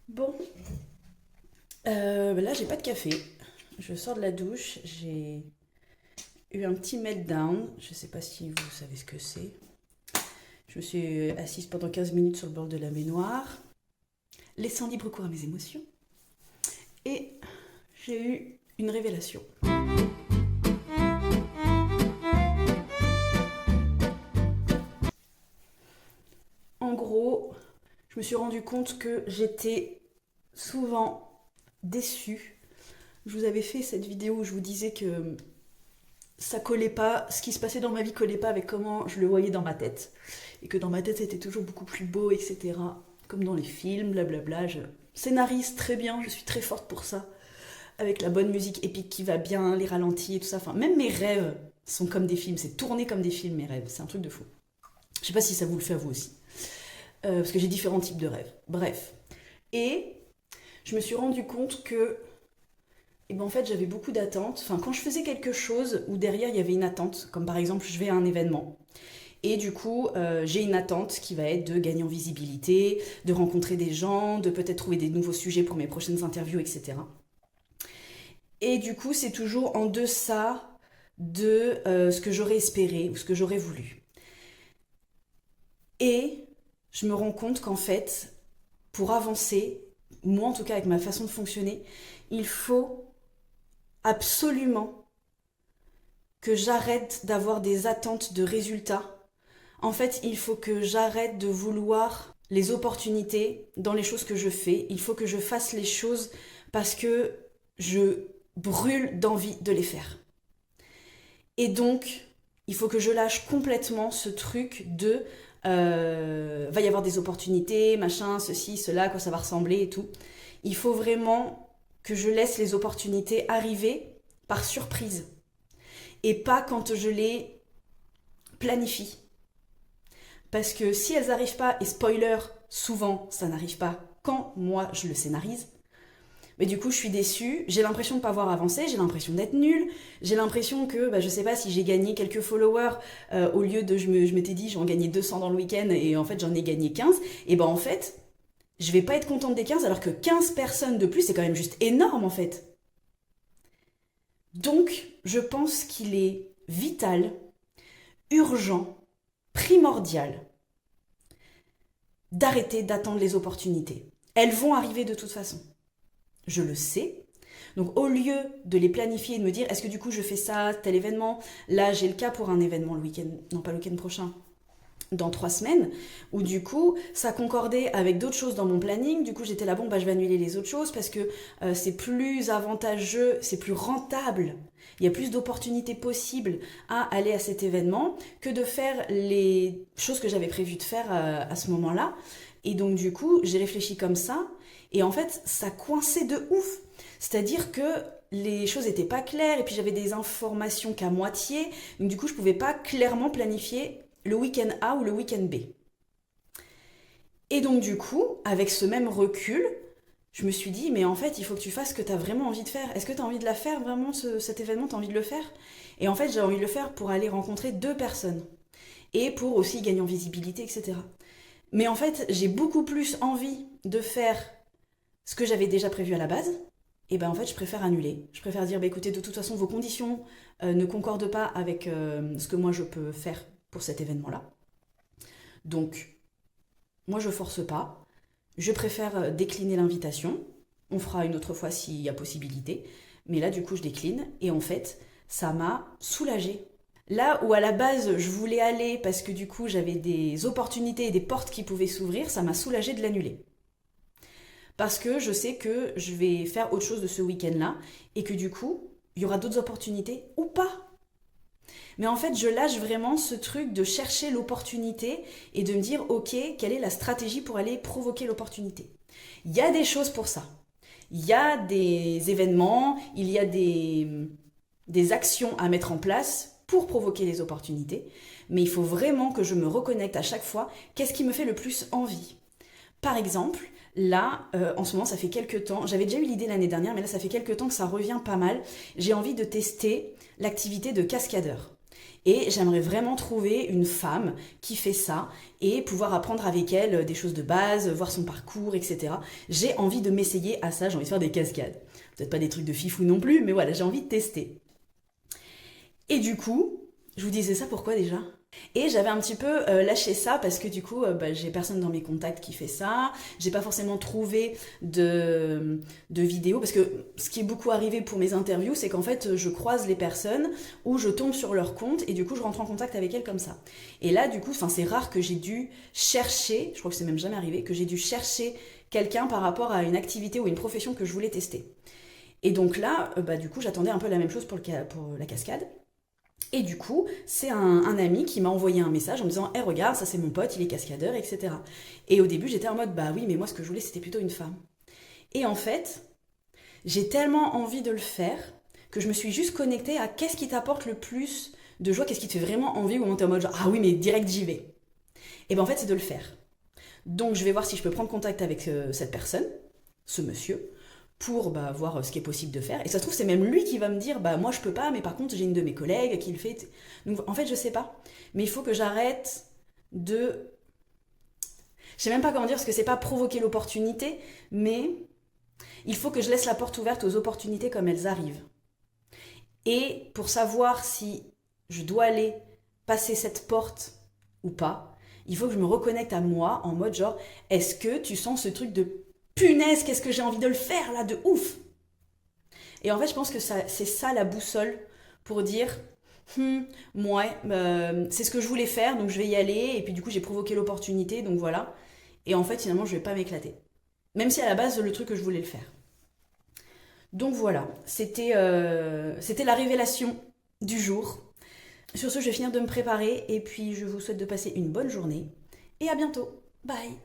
Bon, là j'ai pas de café. Je sors de la douche, j'ai eu un petit meltdown. Je sais pas si vous savez ce que c'est. Je me suis assise pendant 15 minutes sur le bord de la baignoire, laissant libre cours à mes émotions. Et j'ai eu une révélation. En gros, je me suis rendu compte que j'étais souvent déçue. Je vous avais fait cette vidéo où je vous disais que ça collait pas, ce qui se passait dans ma vie collait pas avec comment je le voyais dans ma tête. Et que dans ma tête c'était toujours beaucoup plus beau, etc. Comme dans les films, blablabla. Je scénarise très bien, je suis très forte pour ça. Avec la bonne musique épique qui va bien, les ralentis et tout ça. Enfin, même mes rêves sont comme des films, c'est tourné comme des films mes rêves, c'est un truc de fou. Je sais pas si ça vous le fait à vous aussi. Parce que j'ai différents types de rêves. Bref. Et je me suis rendu compte que et ben en fait, j'avais beaucoup d'attentes. Enfin, quand je faisais quelque chose où derrière il y avait une attente, comme par exemple je vais à un événement, et du coup j'ai une attente qui va être de gagner en visibilité, de rencontrer des gens, de peut-être trouver des nouveaux sujets pour mes prochaines interviews, etc. Et du coup, c'est toujours en deçà de ce que j'aurais espéré ou ce que j'aurais voulu. Et je me rends compte qu'en fait, pour avancer, moi en tout cas avec ma façon de fonctionner, il faut absolument que j'arrête d'avoir des attentes de résultats. En fait, il faut que j'arrête de vouloir les opportunités dans les choses que je fais. Il faut que je fasse les choses parce que je brûle d'envie de les faire. Et donc, il faut que je lâche complètement ce truc de va y avoir des opportunités, machin, ceci, cela, à quoi ça va ressembler et tout. Il faut vraiment que je laisse les opportunités arriver par surprise et pas quand je les planifie. Parce que si elles n'arrivent pas, et spoiler, souvent ça n'arrive pas quand moi je le scénarise, mais du coup je suis déçue, j'ai l'impression de ne pas avoir avancé, j'ai l'impression d'être nulle, j'ai l'impression que je sais pas si j'ai gagné quelques followers au lieu de je m'étais dit j'en gagnais 200 dans le week-end et en fait j'en ai gagné 15, et ben en fait je vais pas être contente des 15 alors que 15 personnes de plus c'est quand même juste énorme en fait. Donc je pense qu'il est vital, urgent, primordial d'arrêter d'attendre les opportunités. Elles vont arriver de toute façon. Je le sais. Donc au lieu de les planifier et de me dire est-ce que du coup je fais ça, tel événement, là j'ai le cas pour un événement le week-end, non pas le week-end prochain, dans 3 semaines, où du coup ça concordait avec d'autres choses dans mon planning, du coup j'étais là bon je vais annuler les autres choses parce que c'est plus avantageux, c'est plus rentable, il y a plus d'opportunités possibles à aller à cet événement que de faire les choses que j'avais prévu de faire à ce moment-là. Et donc du coup j'ai réfléchi comme ça et en fait ça coinçait de ouf, c'est-à-dire que les choses n'étaient pas claires et puis j'avais des informations qu'à moitié, donc du coup je pouvais pas clairement planifier le week-end A ou le week-end B. Et donc du coup, avec ce même recul, je me suis dit, mais en fait, il faut que tu fasses ce que tu as vraiment envie de faire. Est-ce que tu as envie de la faire vraiment, cet événement, tu as envie de le faire? Et en fait, j'ai envie de le faire pour aller rencontrer 2 personnes. Et pour aussi gagner en visibilité, etc. Mais en fait, j'ai beaucoup plus envie de faire ce que j'avais déjà prévu à la base. Et ben en fait, je préfère annuler. Je préfère dire, écoutez, de toute façon, vos conditions ne concordent pas avec ce que moi je peux faire pour cet événement-là. Donc, moi, je force pas. Je préfère décliner l'invitation. On fera une autre fois s'il y a possibilité. Mais là, du coup, je décline. Et en fait, ça m'a soulagée. Là où à la base, je voulais aller parce que du coup, j'avais des opportunités et des portes qui pouvaient s'ouvrir, ça m'a soulagée de l'annuler. Parce que je sais que je vais faire autre chose de ce week-end-là et que du coup, il y aura d'autres opportunités ou pas. Mais en fait, je lâche vraiment ce truc de chercher l'opportunité et de me dire, ok, quelle est la stratégie pour aller provoquer l'opportunité. Il y a des choses pour ça. Il y a des événements, il y a des actions à mettre en place pour provoquer les opportunités. Mais il faut vraiment que je me reconnecte à chaque fois, qu'est-ce qui me fait le plus envie. Par exemple, là, en ce moment, ça fait quelques temps, j'avais déjà eu l'idée l'année dernière, mais là, ça fait quelques temps que ça revient pas mal. J'ai envie de tester l'activité de cascadeur. Et j'aimerais vraiment trouver une femme qui fait ça et pouvoir apprendre avec elle des choses de base, voir son parcours, etc. J'ai envie de m'essayer à ça, j'ai envie de faire des cascades. Peut-être pas des trucs de fifou non plus, mais voilà, j'ai envie de tester. Et du coup, je vous disais ça pourquoi déjà? Et j'avais un petit peu lâché ça parce que du coup, j'ai personne dans mes contacts qui fait ça. J'ai pas forcément trouvé de vidéos parce que ce qui est beaucoup arrivé pour mes interviews, c'est qu'en fait, je croise les personnes ou je tombe sur leur compte et du coup, je rentre en contact avec elles comme ça. Et là, du coup, c'est rare que j'ai dû chercher, je crois que c'est même jamais arrivé, que j'ai dû chercher quelqu'un par rapport à une activité ou une profession que je voulais tester. Et donc là, du coup, j'attendais un peu la même chose pour la cascade. Et du coup, c'est un ami qui m'a envoyé un message en me disant: regarde, ça c'est mon pote, il est cascadeur, etc. Et au début, j'étais en mode: bah oui, mais moi ce que je voulais, c'était plutôt une femme. Et en fait, j'ai tellement envie de le faire que je me suis juste connectée à qu'est-ce qui t'apporte le plus de joie, qu'est-ce qui te fait vraiment envie, ou t'es en mode genre: ah oui, mais direct j'y vais. Et ben en fait, c'est de le faire. Donc je vais voir si je peux prendre contact avec cette personne, ce monsieur, pour voir ce qui est possible de faire. Et ça se trouve, c'est même lui qui va me dire: moi je peux pas, mais par contre j'ai une de mes collègues qui le fait. Donc en fait, je sais pas. Mais il faut que j'arrête de. Je sais même pas comment dire, parce que c'est pas provoquer l'opportunité, mais il faut que je laisse la porte ouverte aux opportunités comme elles arrivent. Et pour savoir si je dois aller passer cette porte ou pas, il faut que je me reconnecte à moi en mode genre: est-ce que tu sens ce truc de punaise, qu'est-ce que j'ai envie de le faire là, de ouf? Et en fait, je pense que c'est ça la boussole pour dire: ouais, c'est ce que je voulais faire, donc je vais y aller, et puis du coup, j'ai provoqué l'opportunité, donc voilà. Et en fait, finalement, je vais pas m'éclater. Même si à la base, le truc que je voulais le faire. Donc voilà, c'était la révélation du jour. Sur ce, je vais finir de me préparer, et puis je vous souhaite de passer une bonne journée, et à bientôt. Bye!